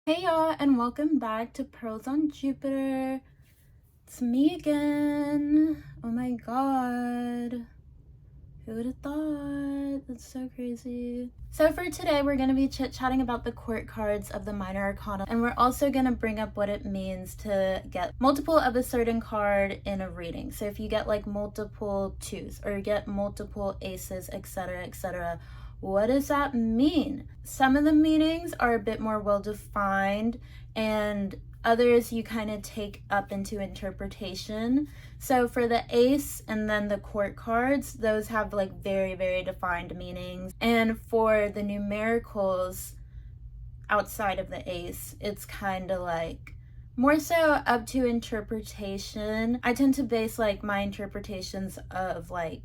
Hey y'all, and welcome back to Pearls on Jupiter. It's me again. Oh my god. Who would have thought? That's so crazy. So for today, we're going to be chit-chatting about the court cards of the minor arcana, and we're also going to bring up what it means to get multiple of a certain card in a reading. So if you get like multiple twos or you get multiple aces, etc., etc., what does that mean? Some of the meanings are a bit more well-defined, and others you kind of take up into interpretation. So for the ace and then the court cards, those have like very, very defined meanings. And for the numericals outside of the ace, it's kind of like more so up to interpretation. I tend to base like my interpretations of like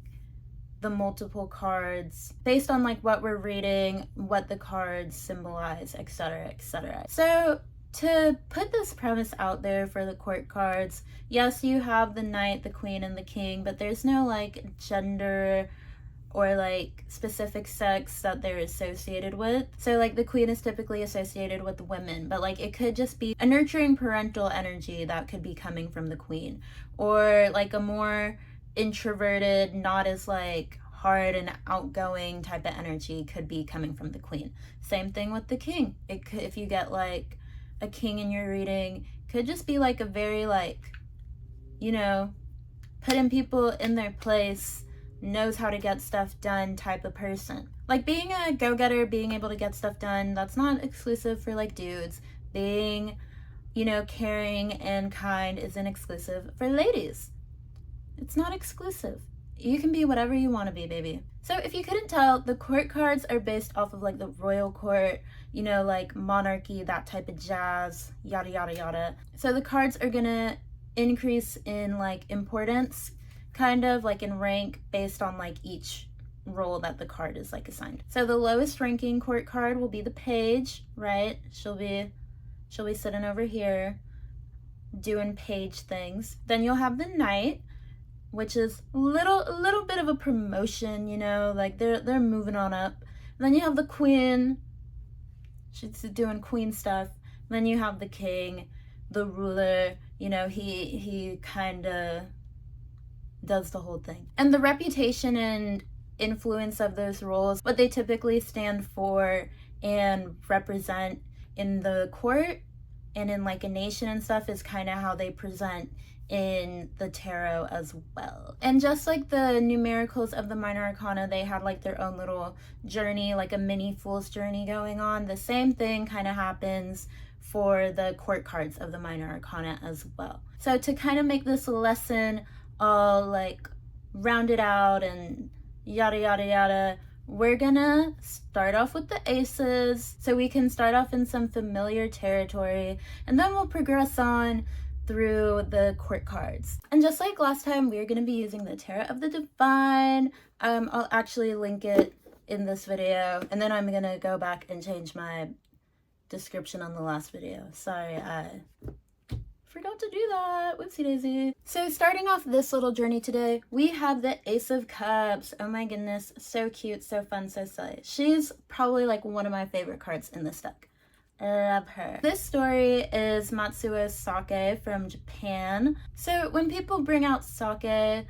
the multiple cards based on like what we're reading, what the cards symbolize, etc., etc. So to put this premise out there for the court cards, yes, you have the knight, the queen, and the king, but there's no like gender or like specific sex that they're associated with. So like the queen is typically associated with women, but like it could just be a nurturing parental energy that could be coming from the queen, or like a more introverted, not as like hard and outgoing type of energy could be coming from the queen. Same thing with the king. It could, if you get like a king in your reading, could just be like a very like, you know, putting people in their place, knows how to get stuff done type of person. Like being a go-getter, being able to get stuff done, that's not exclusive for like dudes. Being, you know, caring and kind isn't exclusive for ladies. It's not exclusive. You can be whatever you want to be, baby. So if you couldn't tell, the court cards are based off of like the royal court, you know, like monarchy, that type of jazz, yada, yada, yada. So the cards are gonna increase in like importance, kind of like in rank based on like each role that the card is like assigned. So the lowest ranking court card will be the page, right? She'll be sitting over here doing page things. Then you'll have the knight, which is a little bit of a promotion, you know, like they're moving on up. And then you have the queen, she's doing queen stuff. And then you have the king, the ruler, you know, he kind of does the whole thing. And the reputation and influence of those roles, what they typically stand for and represent in the court and in like a nation and stuff, is kind of how they present in the tarot as well. And just like the numericals of the minor arcana, they had like their own little journey, like a mini fool's journey going on. The same thing kind of happens for the court cards of the minor arcana as well. So to kind of make this lesson all like rounded out and yada yada yada, we're gonna start off with the aces so we can start off in some familiar territory, and then we'll progress on through the court cards. And just like last time, we're going to be using the Tarot of the Divine. I'll actually link it in this video, and then I'm going to go back and change my description on the last video. Sorry, I forgot to do that. Whoopsie daisy. So starting off this little journey today, we have the Ace of Cups. Oh my goodness, so cute, so fun, so silly. She's probably like one of my favorite cards in this deck. Love her. This story is Matsuo Sake from Japan. So when people bring out sake,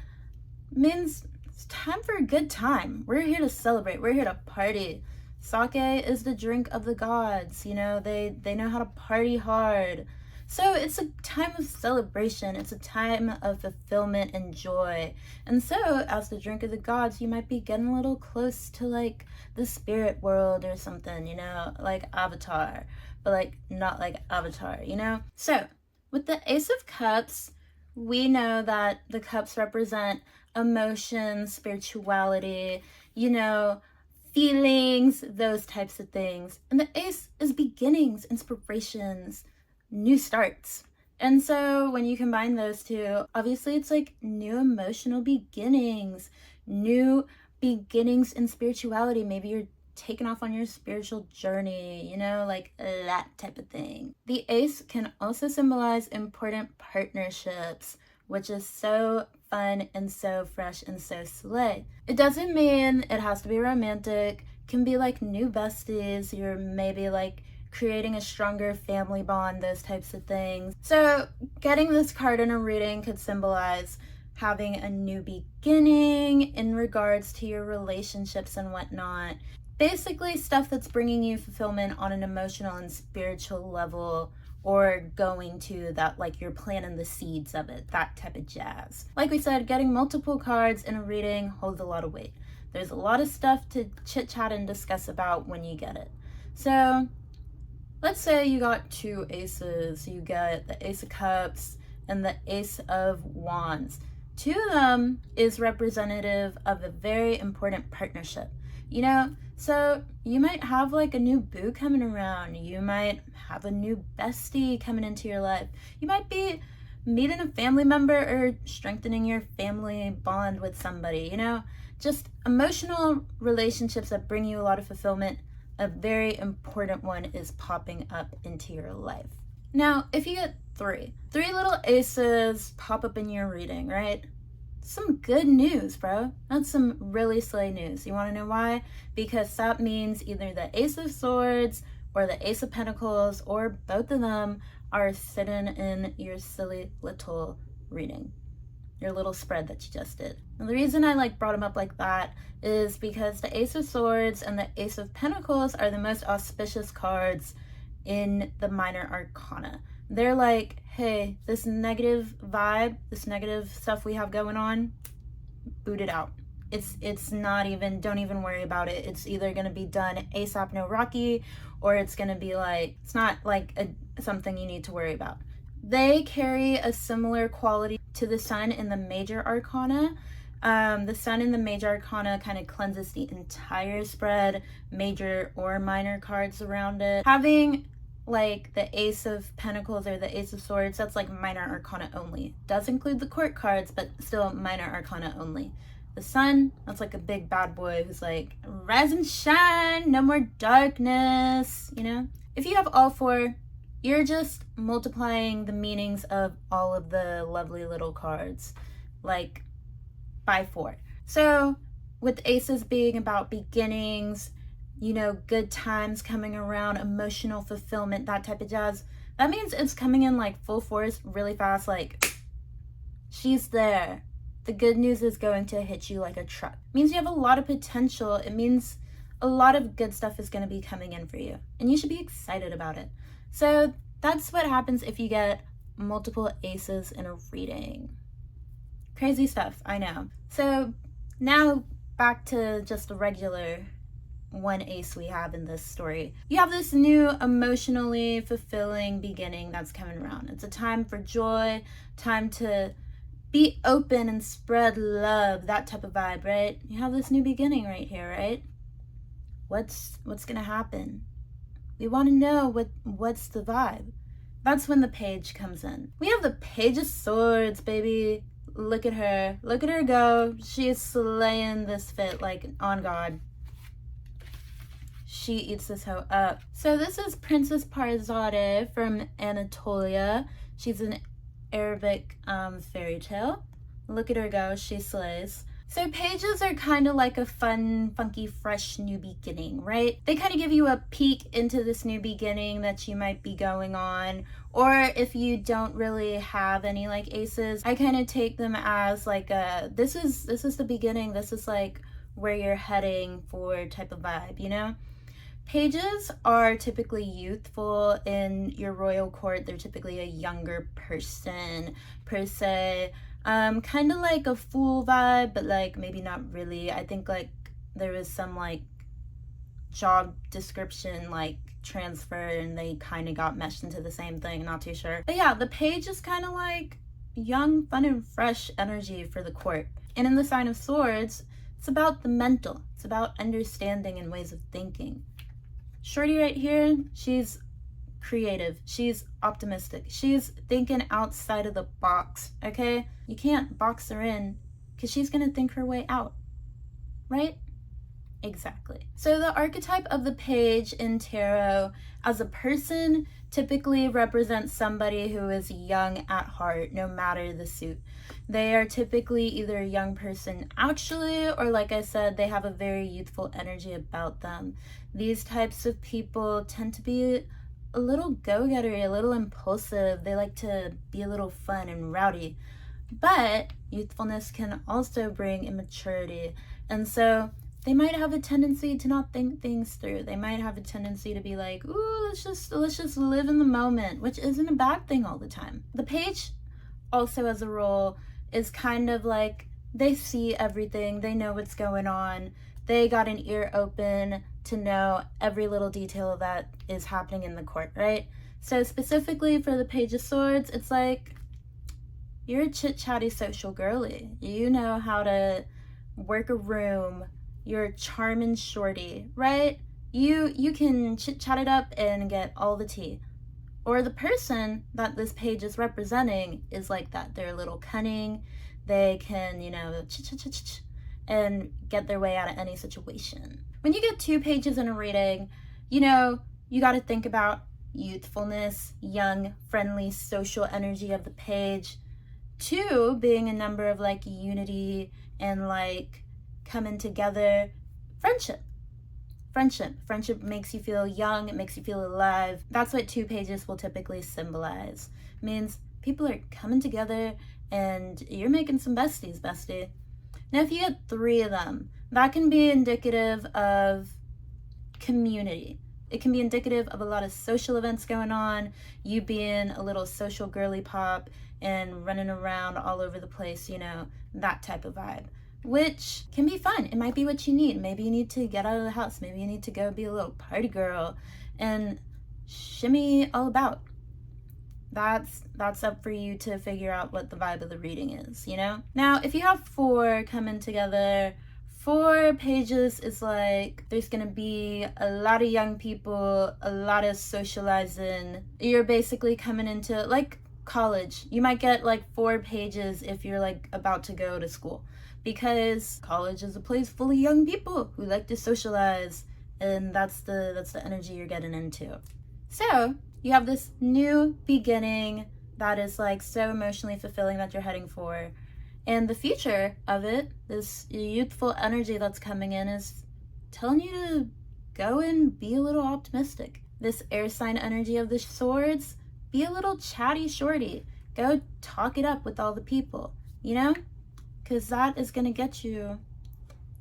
means it's time for a good time. We're here to celebrate. We're here to party. Sake is the drink of the gods. You know, they know how to party hard. So it's a time of celebration. It's a time of fulfillment and joy. And so as the drink of the gods, you might be getting a little close to like the spirit world or something, you know, like Avatar, but like not like Avatar, you know? So with the Ace of Cups, we know that the cups represent emotions, spirituality, you know, feelings, those types of things. And the ace is beginnings, inspirations, new starts. And so when you combine those two, obviously it's like new emotional beginnings, new beginnings in spirituality. Maybe you're taking off on your spiritual journey, you know, like that type of thing. The ace can also symbolize important partnerships, which is so fun and so fresh and so slay. It doesn't mean it has to be romantic. It can be like new besties. You're maybe like creating a stronger family bond, those types of things. So getting this card in a reading could symbolize having a new beginning in regards to your relationships and whatnot. Basically stuff that's bringing you fulfillment on an emotional and spiritual level, or going to that, like you're planting the seeds of it, that type of jazz. Like we said, getting multiple cards in a reading holds a lot of weight. There's a lot of stuff to chit chat and discuss about when you get it. So let's say you got 2 aces. You get the Ace of Cups and the Ace of Wands. 2 of them is representative of a very important partnership, you know? So you might have like a new boo coming around. You might have a new bestie coming into your life. You might be meeting a family member or strengthening your family bond with somebody, you know? Just emotional relationships that bring you a lot of fulfillment. A very important one is popping up into your life. Now, if you get 3 little aces pop up in your reading, right? Some good news, bro. That's some really slay news. You want to know why? Because that means either the Ace of Swords or the Ace of Pentacles, or both of them, are sitting in your silly little reading, your little spread that you just did. And the reason I brought them up like that is because the Ace of Swords and the Ace of Pentacles are the most auspicious cards in the minor arcana. They're like, hey, this negative vibe, this negative stuff we have going on, boot it out. It's not even, don't even worry about it. It's either going to be done ASAP, no Rocky, or it's going to be like, it's not like something you need to worry about. They carry a similar quality to the Sun in the major arcana. The Sun in the major arcana kind of cleanses the entire spread, major or minor cards around it. Having like the Ace of Pentacles or the Ace of Swords, that's like minor arcana only. Does include the court cards, but still minor arcana only. The Sun, that's like a big bad boy who's like, rise and shine, no more darkness, you know? If you have all 4, you're just multiplying the meanings of all of the lovely little cards, like by 4. So with aces being about beginnings, you know, good times coming around, emotional fulfillment, that type of jazz, that means it's coming in like full force, really fast, like she's there. The good news is going to hit you like a truck. It means you have a lot of potential. It means a lot of good stuff is going to be coming in for you, and you should be excited about it. So that's what happens if you get multiple aces in a reading. Crazy stuff, I know. So now back to just the regular 1 ace we have in this story. You have this new emotionally fulfilling beginning that's coming around. It's a time for joy, time to be open and spread love, that type of vibe, right? You have this new beginning right here, right? What's gonna happen? We want to know what's the vibe. That's when the Page comes in. We have the Page of Swords, baby. Look at her. Look at her go. She is slaying this fit like on God. She eats this hoe up. So this is Princess Parzadeh from Anatolia. She's an Arabic fairy tale. Look at her go. She slays. So pages are kind of like a fun, funky, fresh new beginning, right? They kind of give you a peek into this new beginning that you might be going on. Or if you don't really have any like aces, I kind of take them as like this is the beginning. This is like where you're heading for type of vibe, you know? Pages are typically youthful in your royal court. They're typically a younger person per se. Kind of like a fool vibe, but like maybe not really. I think like there was some like job description like transfer and they kind of got meshed into the same thing, not too sure. But yeah, the Page is kind of like young, fun, and fresh energy for the court. And in the sign of Swords, it's about the mental. It's about understanding and ways of thinking. Shorty right here, she's creative. She's optimistic. She's thinking outside of the box, okay? You can't box her in because she's going to think her way out, right? Exactly. So the archetype of the Page in tarot as a person typically represents somebody who is young at heart, no matter the suit. They are typically either a young person actually, or like I said, they have a very youthful energy about them. These types of people tend to be a little go-gettery, a little impulsive. They like to be a little fun and rowdy. But youthfulness can also bring immaturity. And so they might have a tendency to not think things through. They might have a tendency to be like, ooh, let's just live in the moment, which isn't a bad thing all the time. The page also as a role is kind of like they see everything, they know what's going on, they got an ear open to know every little detail that is happening in the court, right? So specifically for the Page of Swords, it's like you're a chit-chatty social girly. You know how to work a room. You're a charming shorty, right? You can chit-chat it up and get all the tea. Or the person that this page is representing is like that. They're a little cunning. They can, and get their way out of any situation. When you get 2 pages in a reading, you got to think about youthfulness, young, friendly, social energy of the page. 2 being a number of like unity and like coming together. Friendship makes you feel young, it makes you feel alive. That's what 2 pages will typically symbolize. It means people are coming together and you're making some besties, bestie. Now if you get 3 of them, that can be indicative of community. It can be indicative of a lot of social events going on, you being a little social girly pop and running around all over the place, that type of vibe, which can be fun. It might be what you need. Maybe you need to get out of the house. Maybe you need to go be a little party girl and shimmy all about. That's up for you to figure out what the vibe of the reading is, Now, if you have 4 coming together, 4 pages is like there's gonna be a lot of young people, a lot of socializing. You're basically coming into like college. You might get like 4 pages if you're like about to go to school, because college is a place full of young people who like to socialize, and that's the energy you're getting into. So you have this new beginning that is like so emotionally fulfilling that you're heading for. And the future of it, this youthful energy that's coming in, is telling you to go and be a little optimistic. This air sign energy of the swords, be a little chatty shorty. Go talk it up with all the people, because that is going to get you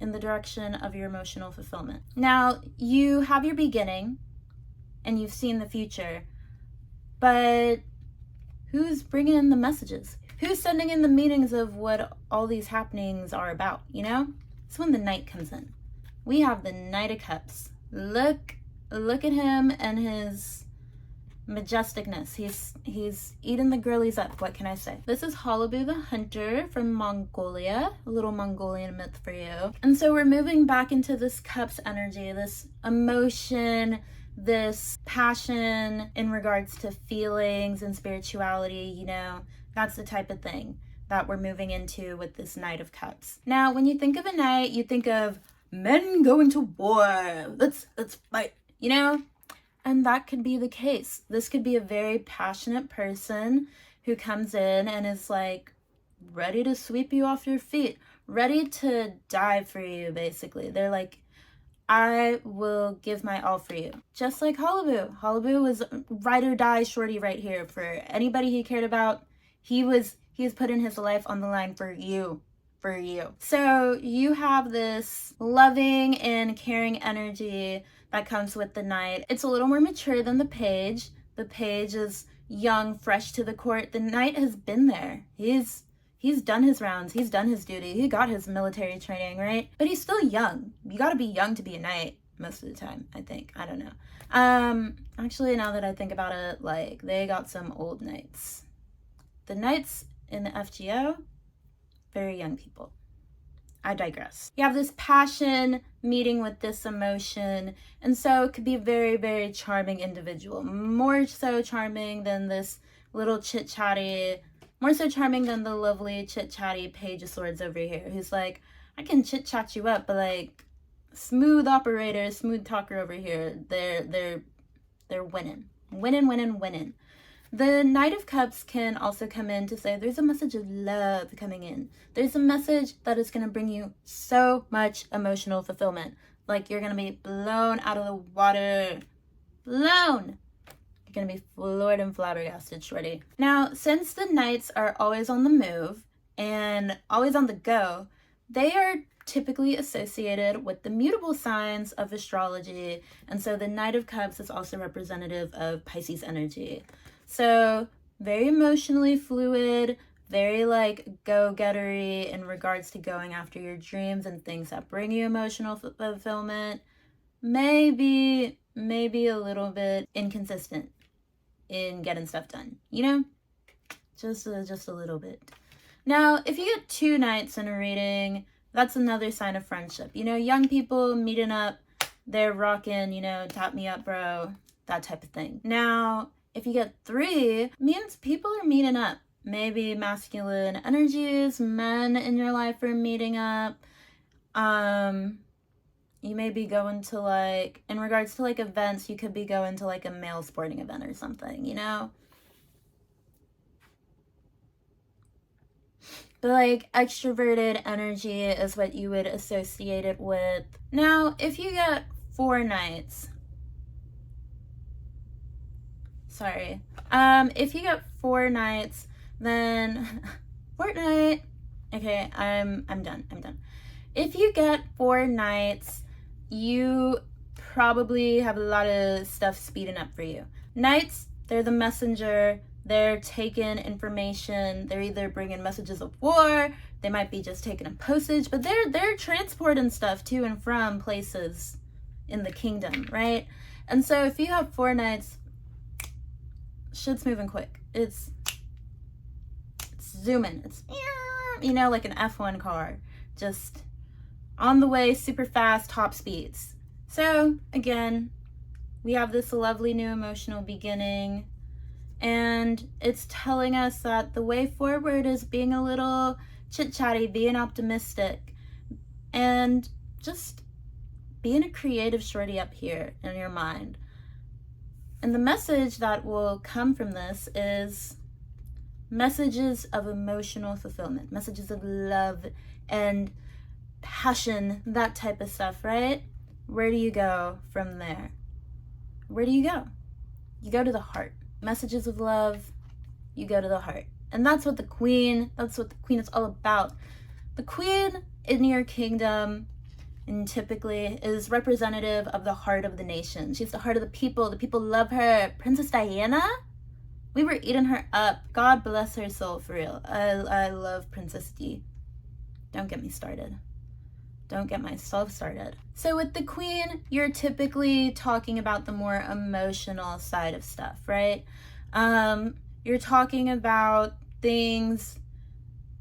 in the direction of your emotional fulfillment. Now, you have your beginning and you've seen the future, but who's bringing in the messages? Who's sending in the meanings of what all these happenings are about, It's when the Knight comes in. We have the Knight of Cups. Look at him and his majesticness. He's eating the girlies up. What can I say? This is Halabu the Hunter from Mongolia, a little Mongolian myth for you. And so we're moving back into this Cups energy, this emotion, this passion in regards to feelings and spirituality, That's the type of thing that we're moving into with this Knight of Cups. Now, when you think of a knight, you think of men going to war. Let's fight, And that could be the case. This could be a very passionate person who comes in and is like ready to sweep you off your feet, ready to die for you, basically. They're like, I will give my all for you. Just like Halabu. Halabu was ride or die shorty right here. For anybody he cared about, he was putting his life on the line for you. So you have this loving and caring energy that comes with the Knight. It's a little more mature than the Page. The Page is young, fresh to the court. The Knight has been there. He's done his rounds. He's done his duty. He got his military training, right? But he's still young. You gotta be young to be a knight most of the time, I think. I don't know. Actually, now that I think about it, like, they got some old knights. The knights in the FGO, very young people. I digress. You have this passion meeting with this emotion, and so it could be a very, very charming individual. More so charming than this little chit-chatty, more so charming than the lovely chit-chatty Page of Swords over here, who's like, I can chit-chat you up, but like, smooth operator, smooth talker over here, they're winning. Winning. The Knight of Cups can also come in to say there's a message of love coming in. There's a message that is going to bring you so much emotional fulfillment. Like, you're going to be blown out of the water. Blown. You're gonna be floored and flabbergasted, shorty. Now, since the Knights are always on the move and always on the go, they are typically associated with the mutable signs of astrology, and so the Knight of Cups is also representative of Pisces energy. So very emotionally fluid, very like go-gettery in regards to going after your dreams and things that bring you emotional fulfillment. Maybe a little bit inconsistent in getting stuff done, you know? Just a little bit. Now, if you get 2 Knights in a reading, that's another sign of friendship. You know, young people meeting up, they're rocking, you know, tap me up, bro, that type of thing. Now, if you get 3, means people are meeting up. Maybe masculine energies, men in your life are meeting up. You may be going to, like, in regards to, like, events, you could be going to, like, a male sporting event or something, you know? But, like, extroverted energy is what you would associate it with. Now, if you get 4 Knights, sorry. If you get 4 Knights, then Fortnite. Okay, I'm done. If you get 4 Knights, you probably have a lot of stuff speeding up for you. Knights, they're the messenger. They're taking information. They're either bringing messages of war. They might be just taking a postage, but they're transporting stuff to and from places in the kingdom, right? And so if you have 4 Knights, shit's moving quick. It's zooming. It's, you know, like an F1 car, just on the way, super fast, top speeds. So again, we have this lovely new emotional beginning, and it's telling us that the way forward is being a little chit-chatty, being optimistic, and just being a creative shorty up here in your mind. And the message that will come from this is messages of emotional fulfillment, messages of love and passion, that type of stuff, right? Where do you go from there? Where do you go? You go to the heart. Messages of love, you go to the heart. And that's what the Queen is all about. The Queen in your kingdom, and typically is representative of the heart of the nation. She's the heart of the people. The people love her. Princess Diana, we were eating her up. God bless her soul, for real. I love Princess D. Don't get me started. Don't get myself started. So with the Queen, you're typically talking about the more emotional side of stuff, right? You're talking about things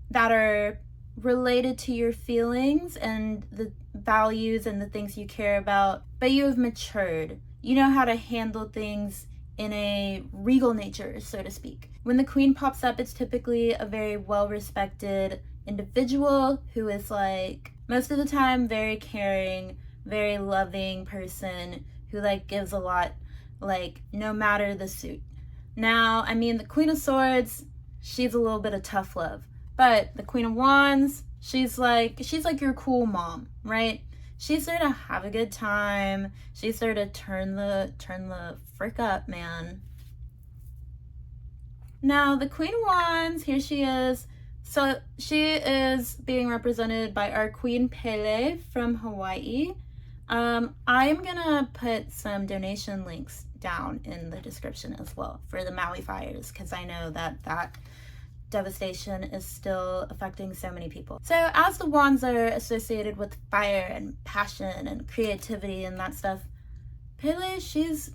that are related to your feelings and the values and the things you care about, but you have matured. You know how to handle things in a regal nature, so to speak. When the Queen pops up, it's typically a very well-respected individual who is, like, most of the time very caring, very loving person who, like, gives a lot, like, no matter the suit. Now, I mean, the Queen of Swords, she's a little bit of tough love, but the Queen of Wands, she's like your cool mom, right? She's there to have a good time. She's there to turn the frick up, man. Now, the Queen of Wands, here she is. So she is being represented by our Queen Pele from Hawaii. I'm gonna put some donation links down in the description as well for the Maui fires, because I know that devastation is still affecting so many people. So as the wands are associated with fire and passion and creativity and that stuff, Pele, she's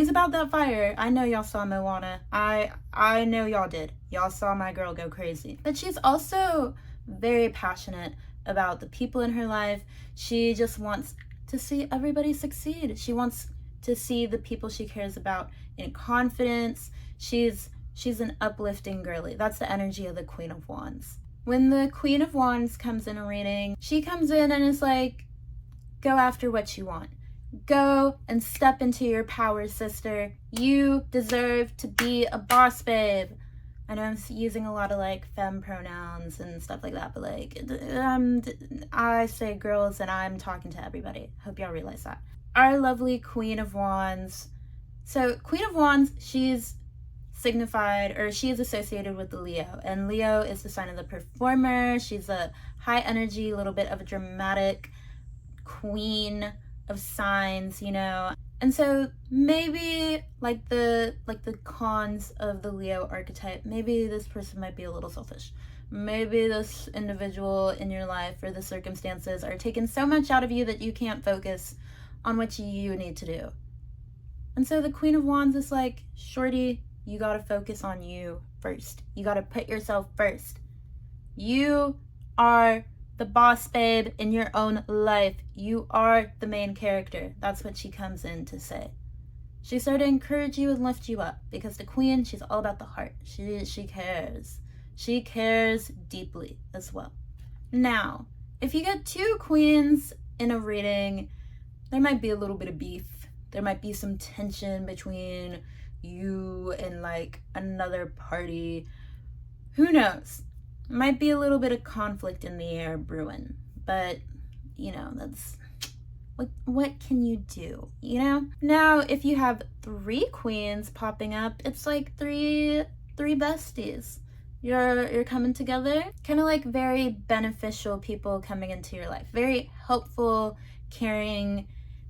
about that fire. I know y'all saw Moana. I know y'all did. Y'all saw my girl go crazy. But she's also very passionate about the people in her life. She just wants to see everybody succeed. She wants to see the people she cares about in confidence. She's an uplifting girly. That's the energy of the Queen of Wands. When the Queen of Wands comes in a reading, she comes in and is like, go after what you want. Go and step into your power, sister. You deserve to be a boss, babe. I know I'm using a lot of, like, femme pronouns and stuff like that, but, like, I say girls and I'm talking to everybody. Hope y'all realize that. Our lovely Queen of Wands So Queen of Wands, she's signified, or she is associated with the Leo, and Leo is the sign of the performer. She's a high energy, a little bit of a dramatic queen of signs, you know. And so maybe like the cons of the Leo archetype, maybe this person might be a little selfish. Maybe this individual in your life or the circumstances are taking so much out of you that you can't focus on what you need to do. And so the Queen of Wands is like, shorty, you gotta focus on you first. You gotta put yourself first. You are the boss babe in your own life. You are the main character. That's what she comes in to say. She's there to encourage you and lift you up, because the queen, she's all about the heart. She cares. She cares deeply as well. Now, if you get two queens in a reading, there might be a little bit of beef. There might be some tension between you and like another party. Who knows? Might be a little bit of conflict in the air brewing, but you know, that's what can you do, you know? Now, if you have three queens popping up, it's like three besties. You're coming together, kind of like very beneficial people coming into your life, very helpful, caring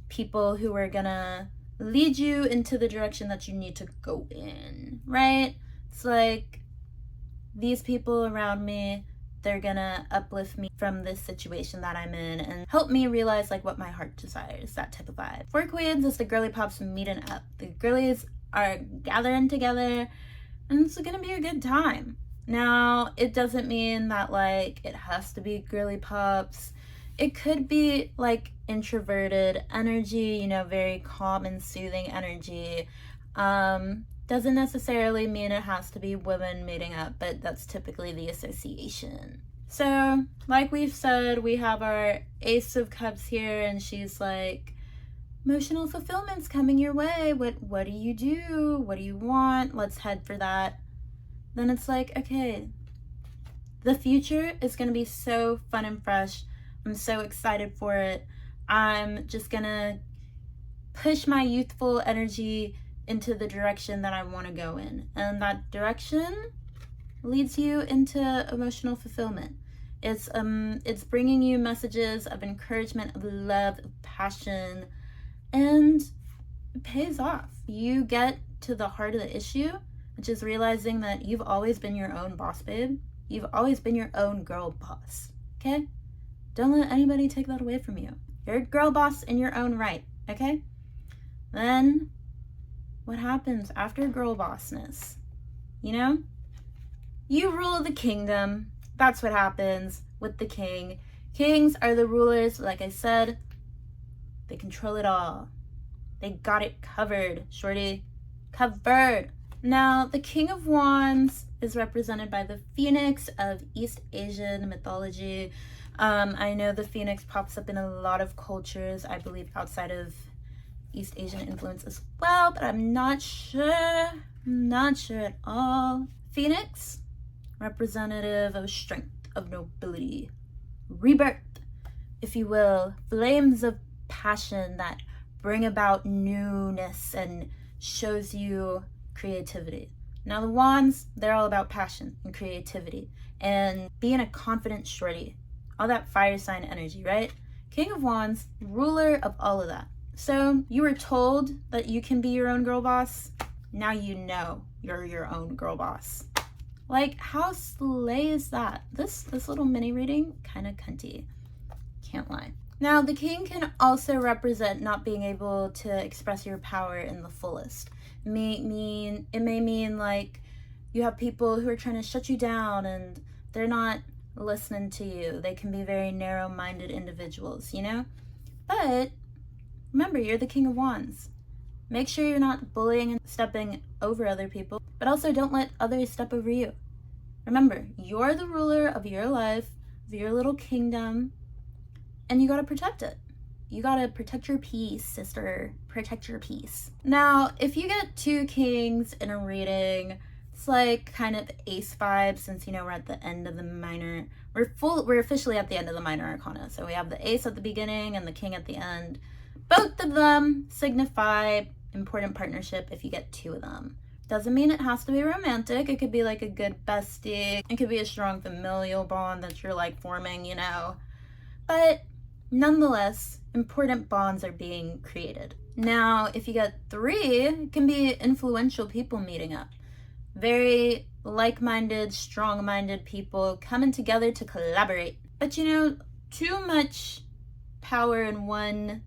people who are gonna lead you into the direction that you need to go in, right? It's like, these people around me, they're gonna uplift me from this situation that I'm in and help me realize like what my heart desires, that type of vibe. Four queens is the girly pops meeting up. The girlies are gathering together and it's gonna be a good time. Now, it doesn't mean that like it has to be girly pops. It could be like introverted energy, you know, very calm and soothing energy. Doesn't necessarily mean it has to be women meeting up, but that's typically the association. So, like we've said, we have our Ace of Cups here, and she's like, emotional fulfillment's coming your way. What do you do? What do you want? Let's head for that. Then it's like, okay, the future is gonna be so fun and fresh. I'm so excited for it. I'm just gonna push my youthful energy into the direction that I want to go in, and that direction leads you into emotional fulfillment. It's bringing you messages of encouragement, of love, of passion, and it pays off. You get to the heart of the issue, which is realizing that you've always been your own boss babe. You've always been your own girl boss, okay? Don't let anybody take that away from you. You're a girl boss in your own right, okay? Then what happens after girl bossness? You know? You rule the kingdom. That's what happens with the king. Kings are the rulers, like I said. They control it all. They got it covered, shorty. Covered. Now, the King of Wands is represented by the phoenix of East Asian mythology. I know the phoenix pops up in a lot of cultures, I believe outside of East Asian influence as well, but I'm not sure at all. Phoenix, representative of strength, of nobility, rebirth, if you will, flames of passion that bring about newness and shows you creativity. Now the wands, they're all about passion and creativity and being a confident shorty, all that fire sign energy, right? King of Wands, ruler of all of that. So you were told that you can be your own girl boss. Now you know you're your own girl boss. Like, how slay is that? This little mini reading, kind of cunty. Can't lie. Now, the king can also represent not being able to express your power in the fullest. It may mean like you have people who are trying to shut you down and they're not listening to you. They can be very narrow-minded individuals, you know? But remember, you're the King of Wands. Make sure you're not bullying and stepping over other people, but also don't let others step over you. Remember, you're the ruler of your life, of your little kingdom, and you gotta protect it. You gotta protect your peace, sister. Protect your peace. Now, if you get two kings in a reading, it's like kind of ace vibes, since, you know, we're at the end of the minor. We're officially at the end of the minor arcana. So we have the ace at the beginning and the king at the end. Both of them signify important partnership if you get 2 of them. Doesn't mean it has to be romantic. It could be like a good bestie. It could be a strong familial bond that you're like forming, you know. But nonetheless, important bonds are being created. Now, if you get 3, it can be influential people meeting up. Very like-minded, strong-minded people coming together to collaborate. But you know, too much power in one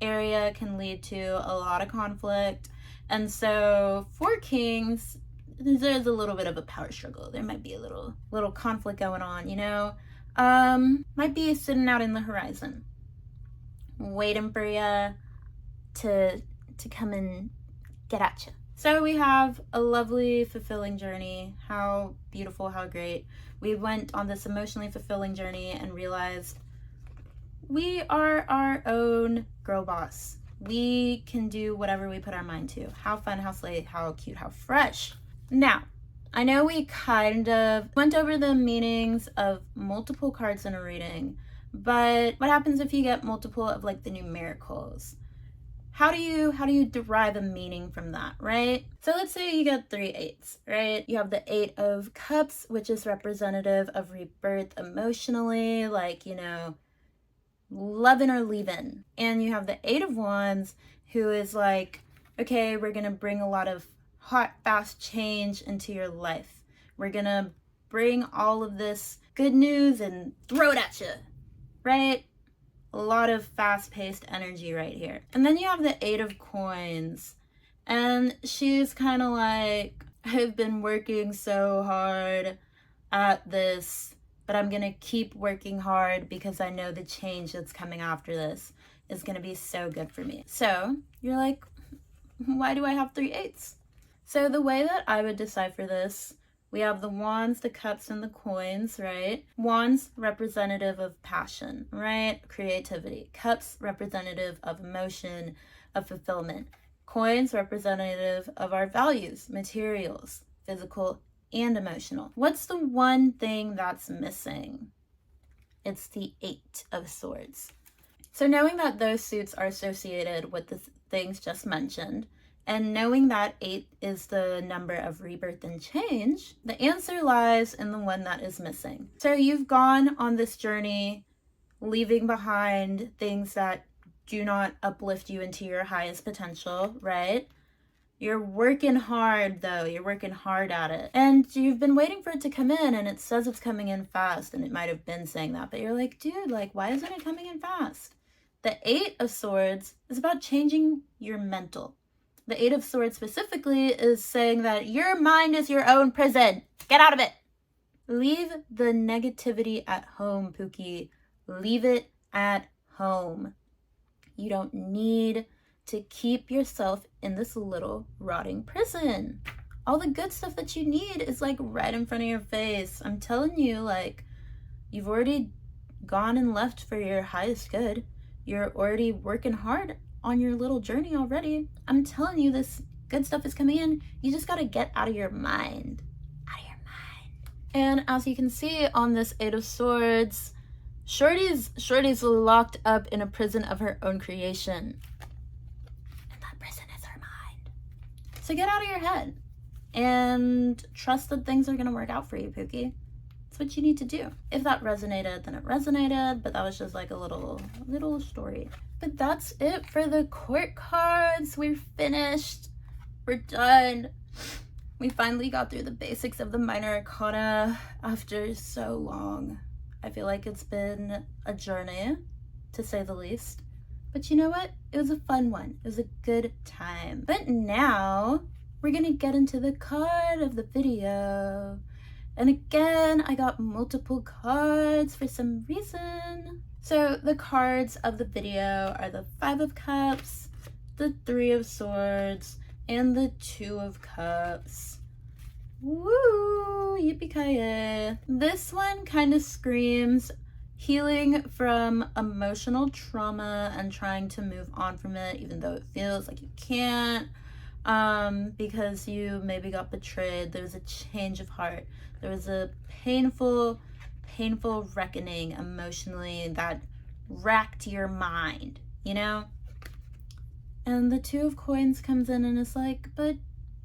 area can lead to a lot of conflict. And so for kings, there's a little bit of a power struggle. There might be a little conflict going on, you know. Might be sitting out in the horizon, waiting for you to come and get at you. So we have a lovely, fulfilling journey. How beautiful, how great. We went on this emotionally fulfilling journey and realized we are our own girl boss. We can do whatever we put our mind to. How fun, how slay, how cute, how fresh. Now, I know we kind of went over the meanings of multiple cards in a reading, but what happens if you get multiple of like the numericals? How do you derive a meaning from that, right? So let's say you get 3 8s, right? You have the 8 of Cups, which is representative of rebirth emotionally, like, you know, loving or leaving. And you have the 8 of Wands, who is like, okay, we're gonna bring a lot of hot, fast change into your life. We're gonna bring all of this good news and throw it at you, right? A lot of fast-paced energy right here. And then you have the 8 of Coins, and she's kind of like, I've been working so hard at this, but I'm gonna keep working hard because I know the change that's coming after this is gonna be so good for me. So you're like, why do I have 3 8s? So the way that I would decipher this, we have the Wands, the Cups, and the Coins, right? Wands, representative of passion, right? Creativity. Cups, representative of emotion, of fulfillment. Coins, representative of our values, materials, physical and emotional. What's the one thing that's missing? It's the 8 of Swords. So knowing that those suits are associated with the things just mentioned, and knowing that 8 is the number of rebirth and change, the answer lies in the one that is missing. So you've gone on this journey, leaving behind things that do not uplift you into your highest potential, right? You're working hard though, you're working hard at it. And you've been waiting for it to come in, and it says it's coming in fast, and it might have been saying that, but you're like, dude, like, why isn't it coming in fast? The 8 of Swords is about changing your mental. The 8 of Swords specifically is saying that your mind is your own prison. Get out of it. Leave the negativity at home, Pookie. Leave it at home. You don't need to keep yourself in this little rotting prison. All the good stuff that you need is like right in front of your face. I'm telling you, like, you've already gone and left for your highest good. You're already working hard on your little journey already. I'm telling you, this good stuff is coming in. You just gotta get out of your mind. Out of your mind. And as you can see on this 8 of Swords, Shorty's locked up in a prison of her own creation. And that prison is her mind. So get out of your head and trust that things are gonna work out for you, Pookie. That's what you need to do. If that resonated, then it resonated, but that was just like a little story. But that's it for the court cards. We're finished. We're done. We finally got through the basics of the minor arcana after so long. I feel like it's been a journey, to say the least. But you know what? It was a fun one. It was a good time. But now we're gonna get into the card of the video. And again, I got multiple cards for some reason. So the cards of the video are the 5 of Cups, the 3 of Swords, and the 2 of Cups. Woo! Yippee-ki-yay. This one kind of screams healing from emotional trauma and trying to move on from it, even though it feels like you can't, because you maybe got betrayed. There was a change of heart. There was a painful reckoning emotionally that racked your mind, you know? And the Two of Coins comes in and is like, but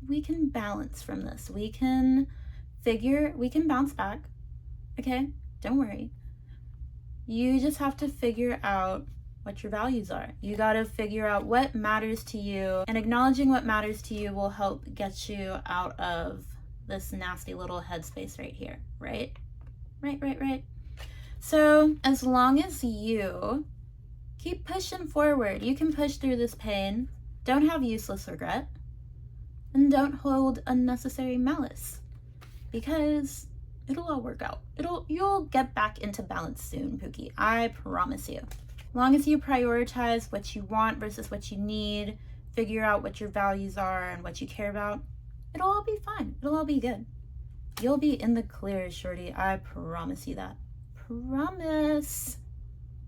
we can balance from this. We can bounce back. Okay, don't worry. You just have to figure out what your values are. You got to figure out what matters to you, and acknowledging what matters to you will help get you out of this nasty little headspace right here, right? Right. So as long as you keep pushing forward, you can push through this pain. Don't have useless regret, and don't hold unnecessary malice, because it'll all work out. You'll get back into balance soon, Pookie. I promise you. As long as you prioritize what you want versus what you need, figure out what your values are and what you care about, it'll all be fine. It'll all be good. You'll be in the clear, shorty. I promise you that. Promise.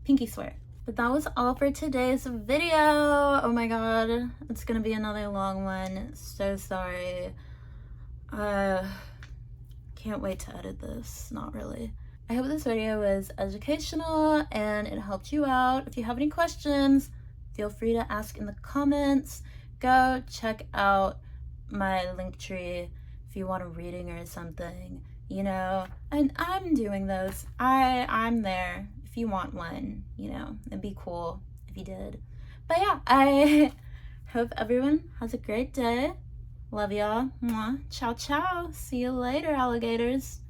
Pinky swear. But that was all for today's video. Oh my god. It's gonna be another long one. So sorry. Can't wait to edit this. Not really. I hope this video was educational and it helped you out. If you have any questions, feel free to ask in the comments. Go check out my Linktree if you want a reading or something, you know. And I'm doing those. I'm there if you want one, you know. It'd be cool if you did. But yeah, I hope everyone has a great day. Love y'all. Mwah. Ciao, ciao. See you later, alligators.